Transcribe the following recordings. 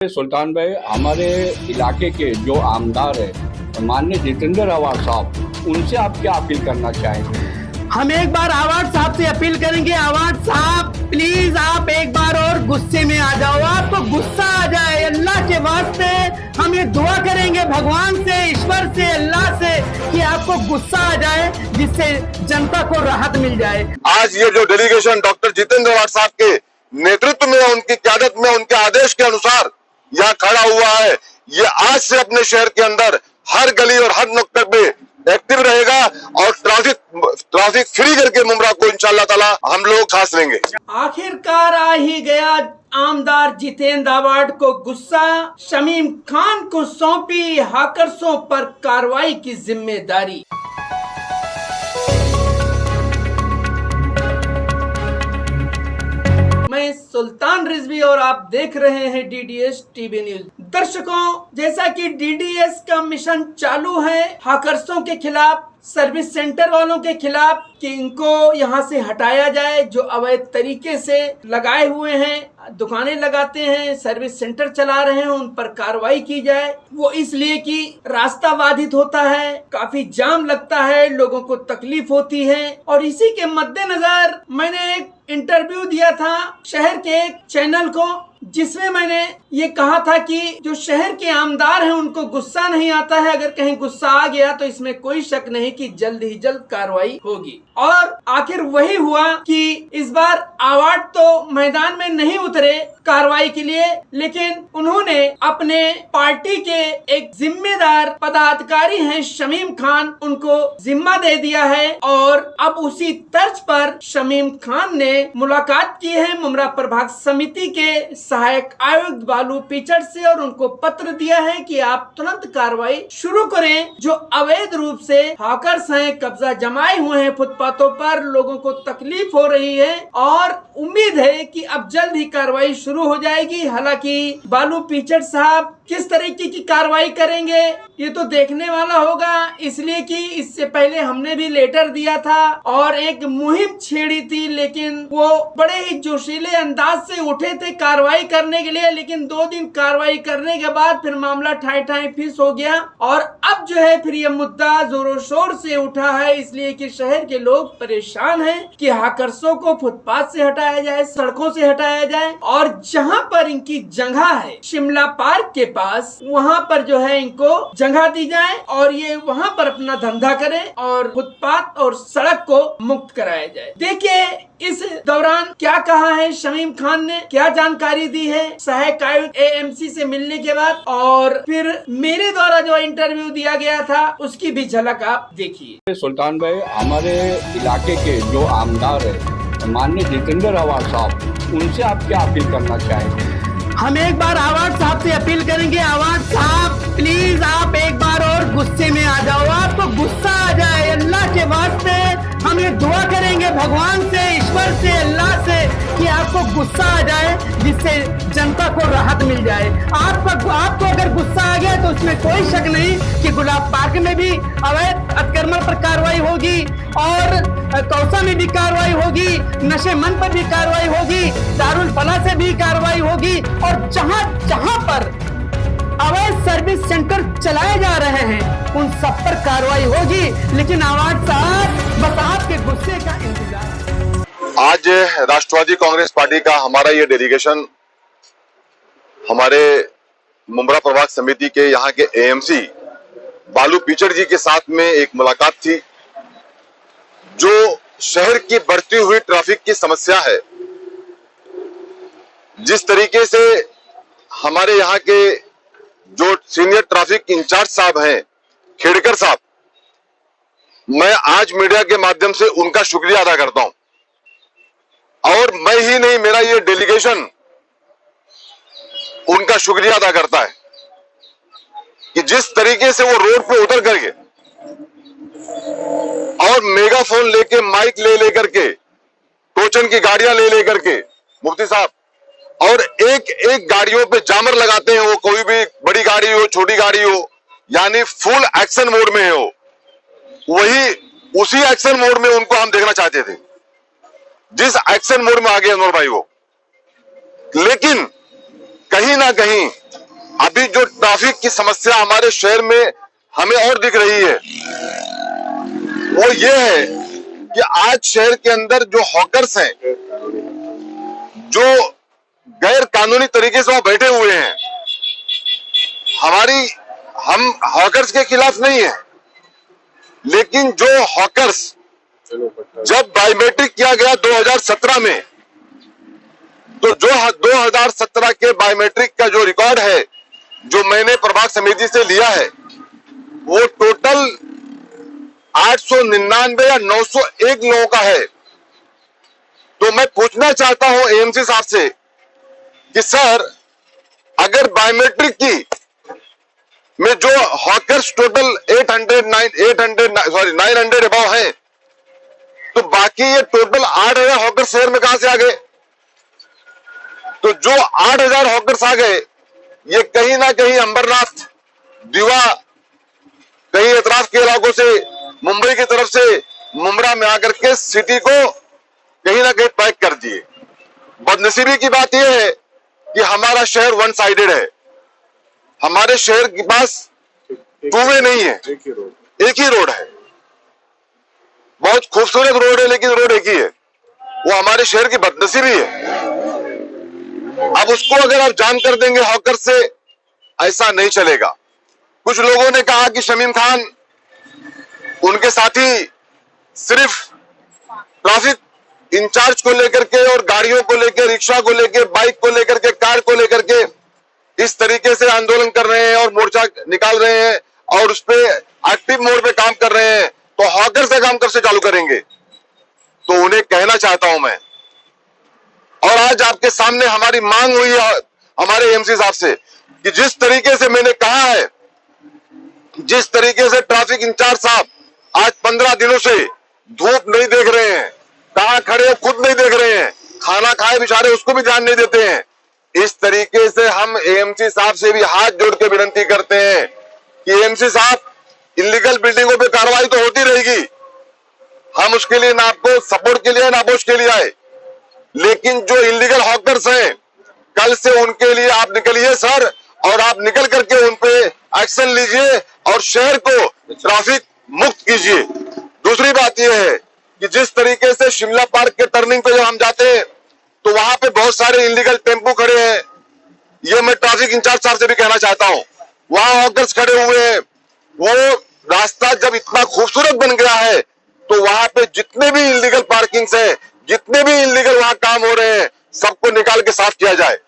सुल्तान भाई, हमारे इलाके के जो आमदार है माननीय जितेंद्र आवाड साहब, उनसे आप क्या अपील करना चाहेंगे? हम एक बार आवाड साहब से अपील करेंगे, आवाड साहब प्लीज आप एक बार और गुस्से में आ जाओ, आपको गुस्सा आ जाए। अल्लाह के वास्ते हम ये दुआ करेंगे भगवान से, ईश्वर से, अल्लाह से कि आपको गुस्सा आ जाए, जिससे जनता को राहत मिल जाए। आज ये जो डेलीगेशन डॉक्टर जितेंद्र आवाड साहब के नेतृत्व में, उनकी क़यादत में, उनके आदेश के अनुसार यहाँ खड़ा हुआ है, ये आज से अपने शहर के अंदर हर गली और हर नुक्कड़ पे एक्टिव रहेगा और ट्रैफिक फ्री करके मुमरा को इंशाअल्लाह ताला हम लोग खास लेंगे। आखिरकार आ ही गया आमदार जितेंद्र आवाड को गुस्सा, शमीम खान को सौंपी हाकर्सों पर कार्रवाई की जिम्मेदारी। मैं सुल्तान रिजवी और आप देख रहे हैं डीडीएस टीवी न्यूज। दर्शकों, जैसा कि डीडीएस का मिशन चालू है हाकर्सों के खिलाफ, सर्विस सेंटर वालों के खिलाफ, कि इनको यहाँ से हटाया जाए जो अवैध तरीके से लगाए हुए हैं, दुकानें लगाते हैं, सर्विस सेंटर चला रहे हैं, उन पर कार्रवाई की जाए। वो इसलिए कि रास्ता बाधित होता है, काफी जाम लगता है, लोगों को तकलीफ होती है। और इसी के मद्देनजर मैंने एक इंटरव्यू दिया था शहर के एक चैनल को, जिसमें मैंने ये कहा था कि जो शहर के आमदार हैं उनको गुस्सा नहीं आता है, अगर कहीं गुस्सा आ गया तो इसमें कोई शक नहीं कि जल्द ही जल्द कार्रवाई होगी। और आखिर वही हुआ कि इस बार आवाड तो मैदान में नहीं उतरे कार्रवाई के लिए, लेकिन उन्होंने अपने पार्टी के एक जिम्मेदार पदाधिकारी हैं शमीम खान, उनको जिम्मा दे दिया है। और अब उसी तर्ज पर शमीम खान ने मुलाकात की है मुमरा प्रभाग समिति के सहायक आयुक्त बालू पिचड़ से, और उनको पत्र दिया है कि आप तुरंत कार्रवाई शुरू करें। जो अवैध रूप से हाकर्स हैं, कब्जा जमाए हुए हैं फुटपाथों पर, लोगों को तकलीफ हो रही है और उम्मीद है कि अब जल्द ही कार्रवाई शुरू हो जाएगी। हालांकि बालू पिचड़ साहब किस तरीके की कार्रवाई करेंगे ये तो देखने वाला होगा, इसलिए कि इससे पहले हमने भी लेटर दिया था और एक मुहिम छेड़ी थी, लेकिन वो बड़े ही जोशीले अंदाज से उठे थे कार्रवाई करने के लिए, लेकिन 2 दिन कार्रवाई करने के बाद फिर मामला ठाई ठाई फीस हो गया। और अब जो है फिर ये मुद्दा जोरों शोर से उठा है, इसलिए कि शहर के लोग परेशान हैं कि हाकर्सों को फुटपाथ से हटाया जाए, सड़कों से हटाया जाए, और जहाँ पर इनकी जगह है शिमला पार्क के पास, वहाँ पर जो है इनको जगह दी जाए और ये वहाँ पर अपना धंधा करें और फुटपाथ और सड़क को मुक्त कराया जाए। देखिए इस दौरान क्या कहा है शमीम खान ने, क्या जानकारी दी है सहायक आयुक्त एएमसी से मिलने के बाद, और फिर मेरे द्वारा जो इंटरव्यू दिया गया था उसकी भी झलक आप देखिए। सुल्तान भाई, हमारे इलाके के जो आमदार है माननीय जितेंद्र आवाड साहब, उनसे आप क्या अपील करना चाहेंगे? हम एक बार आवाड साहब से अपील करेंगे, आवाड साहब प्लीज आप एक बार और गुस्से में आ जाओ, आपको गुस्सा आ जाए। अल्लाह के वास्ते हम ये दुआ करेंगे भगवान से, ईश्वर से, अल्लाह से कि आपको गुस्सा आ जाए, जिससे जनता को राहत मिल जाए। आपको अगर गुस्सा आ गया तो उसमें कोई शक नहीं कि गुलाब पार्क में भी अवैध अतिक्रमण पर कार्रवाई होगी और कौसा में भी कार्रवाई होगी, नशे मन पर भी कार्रवाई होगी, दारुल फला से भी कार्रवाई होगी, और जहां पर अवैध सर्विस सेंटर चलाए जा रहे हैं उन सब पर कार्रवाई होगी। लेकिन आवाड साहब बस आपके गुस्से का इंतजार। आज राष्ट्रवादी कांग्रेस पार्टी का हमारा ये डेलीगेशन हमारे मुमरा प्रभाग समिति के यहाँ के एएमसी बालू पिचड़ जी के साथ में एक मुलाकात थी। जो शहर की बढ़ती हुई ट्रैफिक की समस्या है, जिस तरीके से हमारे यहाँ के जो सीनियर ट्रैफिक इंचार्ज साहब हैं खेड़कर साहब, मैं आज मीडिया के माध्यम से उनका शुक्रिया अदा करता हूं। और मैं ही नहीं, मेरा ये डेलीगेशन उनका शुक्रिया अदा करता है कि जिस तरीके से वो रोड पे उतर करके और मेगाफोन लेके, माइक ले लेकर के, टोचन की गाड़ियां ले लेकर के मुफ्ती साहब, और एक एक गाड़ियों पे जामर लगाते हैं, वो कोई भी बड़ी गाड़ी हो, छोटी गाड़ी हो, यानी फुल एक्शन मोड में है वो। वही उसी एक्शन मोड में उनको हम देखना चाहते थे, जिस एक्शन मोड में आ गए अनवर भाई वो। लेकिन कहीं ना कहीं ट्रैफिक की समस्या हमारे शहर में हमें और दिख रही है, वो ये है कि आज शहर के अंदर जो हॉकर्स हैं, जो गैर कानूनी तरीके से वहां बैठे हुए हैं, हम हॉकर्स के खिलाफ नहीं है, लेकिन जो हॉकर्स जब बायोमेट्रिक किया गया 2017 में, तो जो 2017 के बायोमेट्रिक का जो रिकॉर्ड है, जो मैंने प्रभाग समिति से लिया है, वो टोटल 899 या 901 लोगों का है। तो मैं पूछना चाहता हूं एएमसी साहब से कि सर, अगर बायोमेट्रिक की में जो हॉकर्स टोटल 900 अबव हैं, तो बाकी ये टोटल 8000 हॉकर शहर में कहां से आ गए? तो जो 8000 हॉकर्स आ गए, ये कहीं ना कहीं अंबरनाथ, दीवा, कहीं एतराफ के इलाकों से, मुंबई की तरफ से मुमरा में आकर के सिटी को कहीं ना कहीं पैक कर दिए। बदनसीबी की बात यह है कि हमारा शहर वन साइडेड है। हमारे शहर के पास टू वे नहीं है, एक ही रोड है। बहुत खूबसूरत रोड है, लेकिन रोड एक ही है। वो हमारे शहर की बदनसीबी है। अब उसको अगर आप जान कर देंगे हॉकर से, ऐसा नहीं चलेगा। कुछ लोगों ने कहा कि शमीम खान, उनके साथी सिर्फ ट्रैफिक इंचार्ज को लेकर के और गाड़ियों को लेकर, रिक्शा को लेकर, बाइक को लेकर के, कार को लेकर के इस तरीके से आंदोलन कर रहे हैं और मोर्चा निकाल रहे हैं और उस पे एक्टिव मोड पे काम कर रहे हैं, तो हॉकर से काम कैसे चालू करेंगे? तो उन्हें कहना चाहता हूं मैं, और आज आपके सामने हमारी मांग हुई है हमारे एएमसी साहब से कि जिस तरीके से मैंने कहा है, जिस तरीके से ट्रैफिक इंचार्ज साहब आज 15 दिनों से धूप नहीं देख रहे हैं, कहां खड़े हैं खुद नहीं देख रहे हैं, खाना खाए बेचारे उसको भी ध्यान नहीं देते हैं, इस तरीके से हम एएमसी साहब से भी हाथ जोड़ के विनती करते हैं कि एएमसी साहब, इलीगल बिल्डिंगों पे कार्रवाई तो होती रहेगी, हम उसके लिए ना आपको सपोर्ट के लिए ना अपोज के लिए आए, लेकिन जो इलीगल हॉकर्स हैं, कल से उनके लिए आप निकलिए सर, और आप निकल करके उन पे एक्शन लीजिए और शहर को ट्रैफिक मुक्त कीजिए। दूसरी बात यह है कि जिस तरीके से शिमला पार्क के टर्निंग पे जब हम जाते हैं, तो वहां पे बहुत सारे इलीगल टेम्पो खड़े हैं। ये मैं ट्रैफिक इंचार्ज साहब से भी कहना चाहता हूं, वहां हॉकर्स खड़े हुए हैं। वो रास्ता जब इतना खूबसूरत बन गया है, तो वहां पे जितने भी इलीगल पार्किंग्स हैं, जितने भी इलीगल वहां काम हो रहे हैं, सबको निकाल के साफ किया जाए।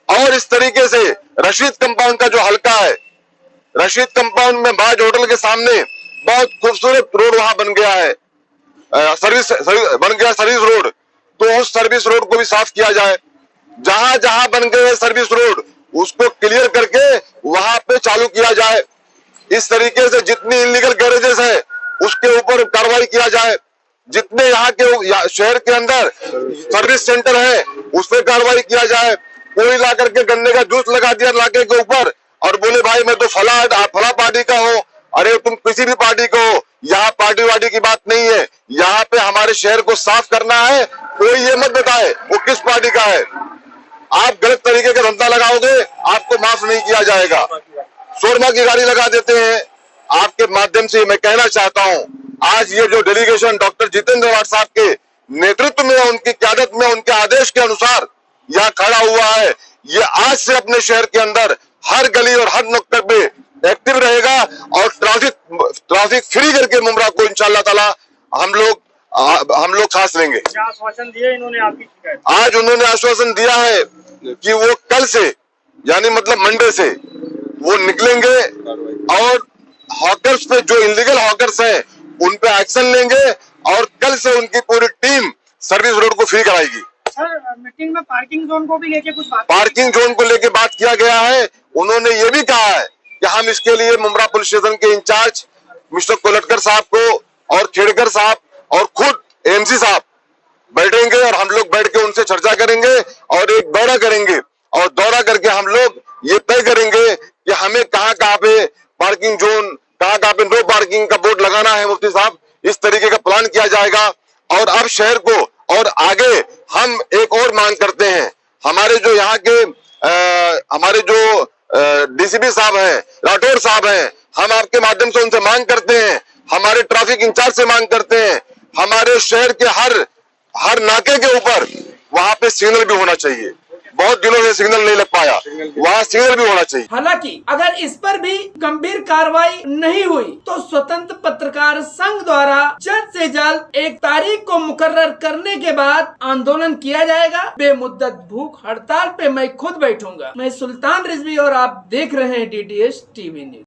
और इस तरीके से रशीद कंपाउंड का जो हल्का है, रशीद कंपाउंड में बाज होटल के सामने बहुत खूबसूरत रोड वहां बन गया है, सर्विस रोड, तो उस सर्विस रोड को भी साफ किया जाए। जहां जहां बन गए सर्विस रोड, उसको क्लियर करके वहां पे चालू किया जाए। इस तरीके से जितनी इलीगल गैरेजेस है, उसके ऊपर कार्रवाई किया जाए। जितने यहाँ के शहर के अंदर सर्विस सेंटर है, उस पर कार्रवाई किया जाए। कोई ला करके गन्ने का जूस लगा दिया लाके के ऊपर और बोले भाई मैं तो फला पार्टी का हूँ, अरे तुम किसी भी पार्टी को हो, यहाँ पार्टी वार्टी की बात नहीं है। यहाँ पे हमारे शहर को साफ करना है, कोई ये मत बताए वो किस पार्टी का है। आप गलत तरीके का धंधा लगाओगे, आपको माफ नहीं किया जाएगा। शोरमा की गाड़ी लगा देते हैं। आपके माध्यम से मैं कहना चाहता हूं, आज ये जो डेलीगेशन डॉक्टर जितेंद्र अवार्ड साहब के नेतृत्व में, उनकी क़यादत में, उनके आदेश के अनुसार यहाँ खड़ा हुआ है, ये आज से अपने शहर के अंदर हर गली और हर नुक्कड़ पे एक्टिव रहेगा और ट्रैफिक फ्री करके मुमरा को इंशाअल्लाह ताला हम लोग खास लेंगे। क्या आश्वासन दिया इन्होंने आपकी शिकायत? आज उन्होंने आश्वासन दिया है कि वो कल से, यानी मतलब मंडे से वो निकलेंगे और हॉकर्स पे, जो इलीगल हॉकर्स हैं, उन पे एक्शन लेंगे और कल से उनकी पूरी टीम सर्विस रोड को फ्री कराएगी। सर, मीटिंग में पार्किंग जोन को भी लेके कुछ बात, पार्किंग जोन को लेके बात किया गया है। उन्होंने ये भी कहा है कि हम इसके लिए मुमरा पुलिस स्टेशन के इंचार्ज मिस्टर कोलटकर साहब को और खेड़कर साहब और खुद एएमसी साहब बैठेंगे और हम लोग बैठ के उनसे चर्चा करेंगे और एक दौरा करेंगे, और दौरा करके हम लोग ये तय करेंगे कि हमें कहाँ पे पार्किंग जोन, कहाँ पे नो पार्किंग का बोर्ड लगाना है। मुफ्ती साहब, इस तरीके का प्लान किया जाएगा। और अब शहर को और आगे हम एक और मांग करते हैं, हमारे जो यहाँ के हमारे जो डीसीपी साहब हैं, राठौर साहब हैं, हम आपके माध्यम से उनसे मांग करते हैं, हमारे ट्रैफिक इंचार्ज से मांग करते हैं, हमारे शहर के हर नाके के ऊपर वहां पे सिग्नल भी होना चाहिए। बहुत दिनों से सिग्नल नहीं लग पाया, वहाँ सिग्नल भी होना चाहिए। हालांकि अगर इस पर भी गंभीर कार्रवाई नहीं हुई तो स्वतंत्र पत्रकार संघ द्वारा जल्द से जल्द एक तारीख को मुकर्रर करने के बाद आंदोलन किया जाएगा। बेमुद्दत भूख हड़ताल पे मैं खुद बैठूंगा। मैं सुल्तान रिजवी और आप देख रहे हैं DDS टीवी न्यूज।